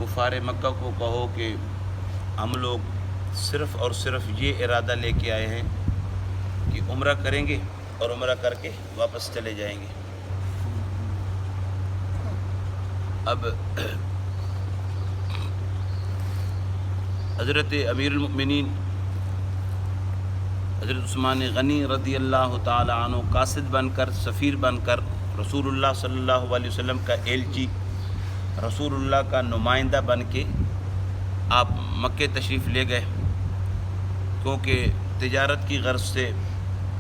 کفار مکہ کو کہو کہ ہم لوگ صرف اور صرف یہ ارادہ لے کے آئے ہیں کہ عمرہ کریں گے اور عمرہ کر کے واپس چلے جائیں گے۔ اب حضرت امیر المؤمنین حضرت عثمان غنی رضی اللہ تعالی عنہ قاصد بن کر، سفیر بن کر، رسول اللہ صلی اللہ علیہ وسلم کا ایلچی، رسول اللہ کا نمائندہ بن کے آپ مکہ تشریف لے گئے، کیونکہ تجارت کی غرض سے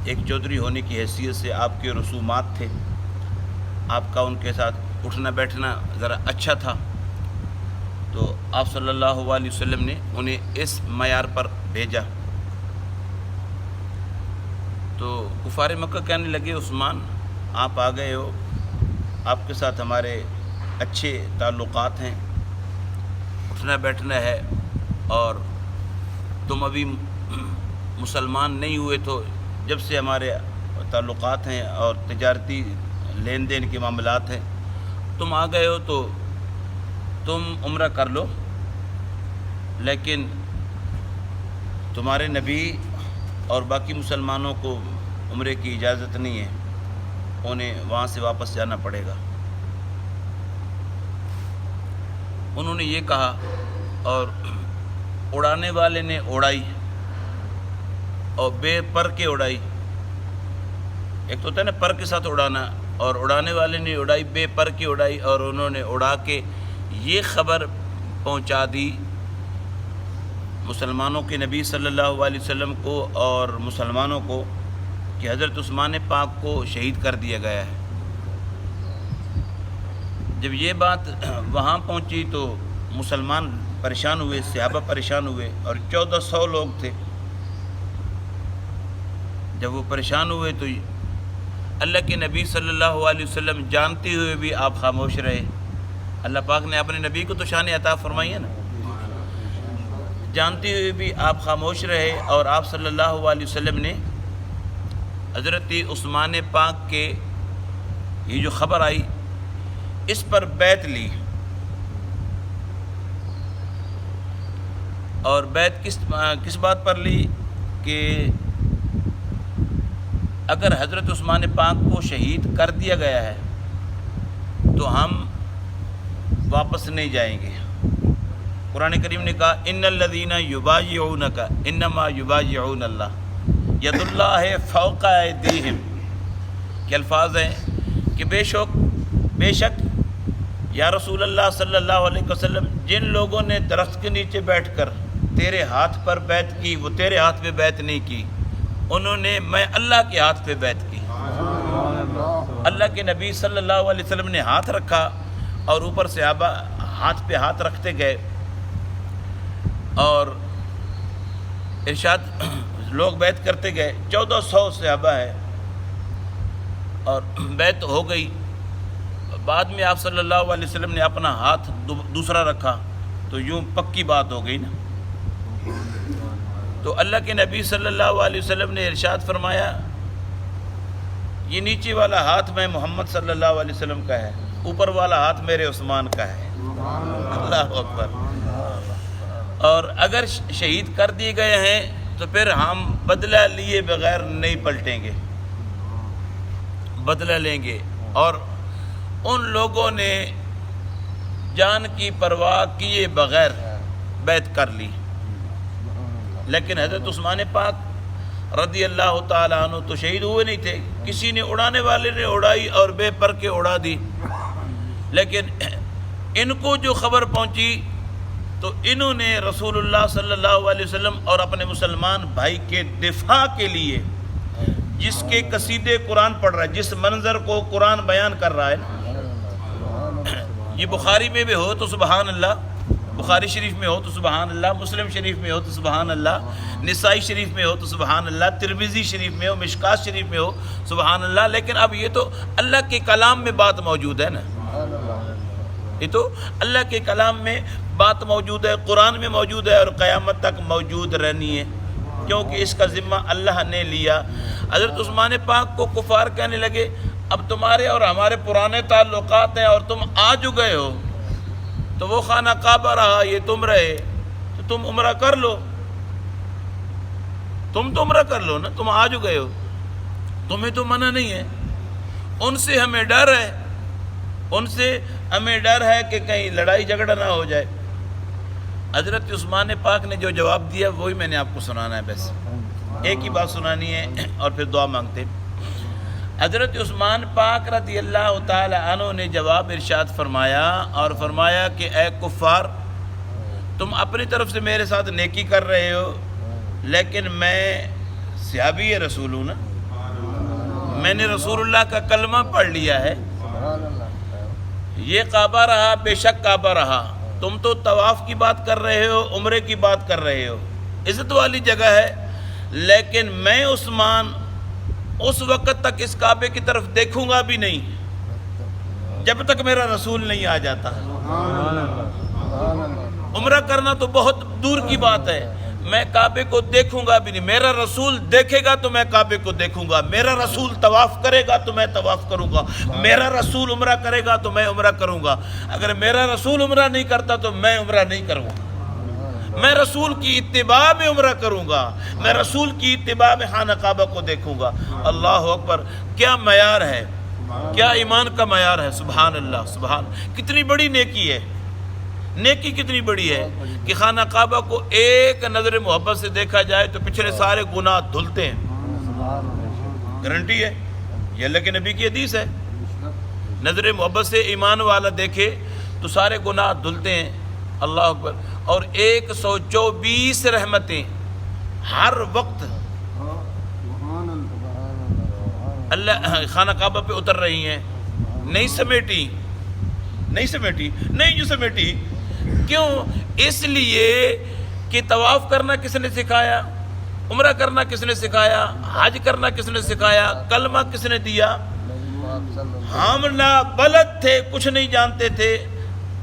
ایک چودھری ہونے کی حیثیت سے آپ کے رسومات تھے، آپ کا ان کے ساتھ اٹھنا بیٹھنا ذرا اچھا تھا، تو آپ صلی اللہ علیہ وسلم نے انہیں اس معیار پر بھیجا۔ تو کفار مکہ کہنے لگے، عثمان آپ آ گئے ہو، آپ کے ساتھ ہمارے اچھے تعلقات ہیں، اٹھنا بیٹھنا ہے، اور تم ابھی مسلمان نہیں ہوئے، تو جب سے ہمارے تعلقات ہیں اور تجارتی لین دین کے معاملات ہیں، تم آ گئے ہو تو تم عمرہ کر لو، لیکن تمہارے نبی اور باقی مسلمانوں کو عمرے کی اجازت نہیں ہے، انہیں وہاں سے واپس جانا پڑے گا۔ انہوں نے یہ کہا، اور اڑانے والے نے اڑائی اور بے پر کے اڑائی۔ ایک تو ہوتا ہے نا پر کے ساتھ اڑانا، اور اڑانے والے نے اڑائی، بے پر کی اڑائی، اور انہوں نے اڑا کے یہ خبر پہنچا دی مسلمانوں کے نبی صلی اللہ علیہ وسلم کو اور مسلمانوں کو کہ حضرت عثمان پاک کو شہید کر دیا گیا ہے۔ جب یہ بات وہاں پہنچی تو مسلمان پریشان ہوئے، صحابہ پریشان ہوئے، اور 1400 لوگ تھے۔ جب وہ پریشان ہوئے تو اللہ کے نبی صلی اللہ علیہ وسلم جانتے ہوئے بھی آپ خاموش رہے۔ اللہ پاک نے اپنے نبی کو تو شان عطا فرمائی ہے نا، جانتے ہوئے بھی آپ خاموش رہے، اور آپ صلی اللہ علیہ وسلم نے حضرت عثمان پاک کے یہ جو خبر آئی اس پر بیعت لی۔ اور بیعت کس بات پر لی کہ اگر حضرت عثمان پاک کو شہید کر دیا گیا ہے تو ہم واپس نہیں جائیں گے۔ قرآن کریم نے کہا، ان الذین یبایعونک انما یبایعون اللہ ید اللہ فوق ایدیہم، کے الفاظ ہیں کہ بے شک یا رسول اللہ صلی اللہ علیہ وسلم، جن لوگوں نے درخت کے نیچے بیٹھ کر تیرے ہاتھ پر بیعت کی، وہ تیرے ہاتھ پہ بیعت نہیں کی، انہوں نے میں اللہ کے ہاتھ پہ بیعت کی۔ اللہ کے نبی صلی اللہ علیہ وسلم نے ہاتھ رکھا، اور اوپر صحابہ ہاتھ پہ ہاتھ رکھتے گئے، اور ارشاد لوگ بیعت کرتے گئے۔ 1400 صحابہ ہے، اور بیعت ہو گئی۔ بعد میں آپ صلی اللہ علیہ وسلم نے اپنا ہاتھ دوسرا رکھا، تو یوں پکی بات ہو گئی نا۔ تو اللہ کے نبی صلی اللہ علیہ وسلم نے ارشاد فرمایا، یہ نیچے والا ہاتھ میں محمد صلی اللہ علیہ وسلم کا ہے، اوپر والا ہاتھ میرے عثمان کا ہے۔ اللہ اکبر۔ اور اگر شہید کر دیے گئے ہیں تو پھر ہم بدلہ لیے بغیر نہیں پلٹیں گے، بدلہ لیں گے۔ اور ان لوگوں نے جان کی پرواہ کیے بغیر بیعت کر لی، لیکن حضرت عثمان پاک رضی اللہ تعالیٰ عنہ تو شہید ہوئے نہیں تھے، کسی نے اڑانے والے نے اڑائی اور بے پر کے اڑا دی، لیکن ان کو جو خبر پہنچی تو انہوں نے رسول اللہ صلی اللہ علیہ وسلم اور اپنے مسلمان بھائی کے دفاع کے لیے، جس کے قصیدے قرآن پڑھ رہا ہے، جس منظر کو قرآن بیان کر رہا ہے، یہ بخاری میں بھی ہو تو سبحان اللہ، بخاری شریف میں ہو تو سبحان اللہ، مسلم شریف میں ہو تو سبحان اللہ، نسائی شریف میں ہو تو سبحان اللہ، ترمذی شریف میں ہو، مشکات شریف میں ہو سبحان اللہ، لیکن اب یہ تو اللہ کے کلام میں بات موجود ہے نا، یہ تو اللہ کے کلام میں بات موجود ہے، قرآن میں موجود ہے، اور قیامت تک موجود رہنی ہے، کیونکہ اس کا ذمہ اللہ نے لیا۔ حضرت عثمان پاک کو کفار کہنے لگے، اب تمہارے اور ہمارے پرانے تعلقات ہیں اور تم آ جو گئے ہو، تو وہ خانہ کعبہ رہا، یہ تم رہے، تو تم عمرہ کر لو، تم تو عمرہ کر لو نا، تم آ جو گئے ہو، تمہیں تو منع نہیں ہے۔ ان سے ہمیں ڈر ہے، ان سے ہمیں ڈر ہے کہ کہیں لڑائی جھگڑا نہ ہو جائے۔ حضرت عثمان پاک نے جو جواب دیا وہی میں نے آپ کو سنانا ہے، بس ایک ہی بات سنانی ہے اور پھر دعا مانگتے۔ حضرت عثمان پاک رضی اللہ تعالی عنہ نے جواب ارشاد فرمایا اور فرمایا کہ اے کفار، تم اپنی طرف سے میرے ساتھ نیکی کر رہے ہو، لیکن میں صحابی رسول ہوں نا، میں نے رسول اللہ کا کلمہ پڑھ لیا ہے، یہ کعبہ رہا، بے شک کعبہ رہا، تم تو طواف کی بات کر رہے ہو، عمرے کی بات کر رہے ہو، عزت والی جگہ ہے، لیکن میں عثمان اس وقت تک اس کعبے کی طرف دیکھوں گا بھی نہیں جب تک میرا رسول نہیں آ جاتا۔ عمرہ کرنا تو بہت دور کی بات ہے، میں کعبے کو دیکھوں گا بھی نہیں، میرا رسول دیکھے گا تو میں کعبے کو دیکھوں گا، میرا رسول طواف کرے گا تو میں طواف کروں گا، میرا رسول عمرہ کرے گا تو میں عمرہ کروں گا، اگر میرا رسول عمرہ نہیں کرتا تو میں عمرہ نہیں کروں گا، میں رسول کی اتباع میں عمرہ کروں گا، میں رسول کی اتباع میں خانہ کعبہ کو دیکھوں گا۔ اللہ اکبر، کیا معیار ہے، کیا ایمان کا معیار ہے، سبحان اللہ، سبحان، کتنی بڑی نیکی ہے، نیکی کتنی بڑی ہے کہ خانہ کعبہ کو ایک نظر محبت سے دیکھا جائے تو پچھلے سارے گناہ دھلتے ہیں، گارنٹی ہے، یہ اللہ کے نبی کی حدیث ہے، نظر محبت سے ایمان والا دیکھے تو سارے گناہ دھلتے ہیں۔ اللہ اکبر، اور 124 رحمتیں ہر وقت اللہ خانہ کعبہ پہ اتر رہی ہیں، نہیں سمیٹی، نہیں جو سمیٹی، کیوں؟ اس لیے کہ طواف کرنا کس نے سکھایا، عمرہ کرنا کس نے سکھایا، حج کرنا کس نے سکھایا، کلمہ کس نے دیا؟ ہم نہ بلد تھے، کچھ نہیں جانتے تھے،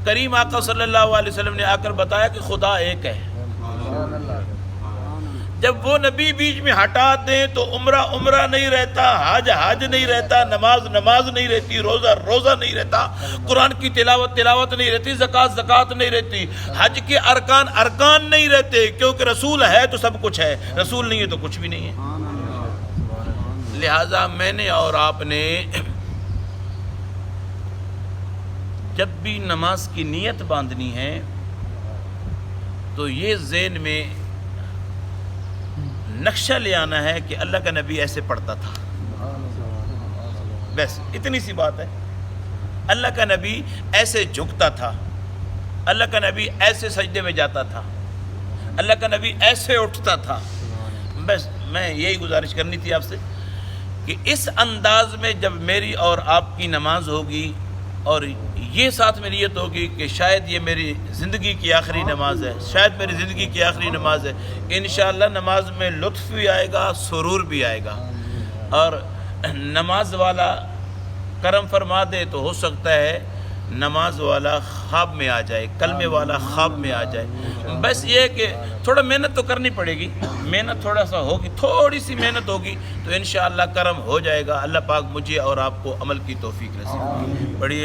کریم آقا صلی اللہ علیہ وسلم نے آ کر بتایا کہ خدا ایک ہے۔ جب وہ نبی بیچ میں ہٹا دیں تو عمرہ عمرہ نہیں رہتا، حج حج نہیں رہتا، نماز نماز نہیں رہتی، روزہ روزہ نہیں رہتا، قرآن کی تلاوت تلاوت نہیں رہتی، زکوٰۃ زکوٰۃ نہیں رہتی، حج کے ارکان ارکان نہیں رہتے، کیونکہ رسول ہے تو سب کچھ ہے، رسول نہیں ہے تو کچھ بھی نہیں ہے۔ لہٰذا میں نے اور آپ نے جب بھی نماز کی نیت باندھنی ہے تو یہ ذہن میں نقشہ لے آنا ہے کہ اللہ کا نبی ایسے پڑھتا تھا، بس اتنی سی بات ہے، اللہ کا نبی ایسے جھکتا تھا، اللہ کا نبی ایسے سجدے میں جاتا تھا، اللہ کا نبی ایسے اٹھتا تھا، بس میں یہی گزارش کرنی تھی آپ سے کہ اس انداز میں جب میری اور آپ کی نماز ہوگی اور یہ ساتھ میں نیت ہوگی کہ شاید یہ میری زندگی کی آخری نماز ہے، شاید میری زندگی کی آخری نماز ہے، انشاءاللہ نماز میں لطف بھی آئے گا، سرور بھی آئے گا، اور نماز والا کرم فرما دے تو ہو سکتا ہے نماز والا خواب میں آ جائے، کلمے والا خواب میں آ جائے۔ بس یہ ہے کہ تھوڑا محنت تو کرنی پڑے گی، محنت تھوڑا سا ہوگی، تھوڑی سی محنت ہوگی تو انشاءاللہ کرم ہو جائے گا۔ اللہ پاک مجھے اور آپ کو عمل کی توفیق نصیب۔ بڑی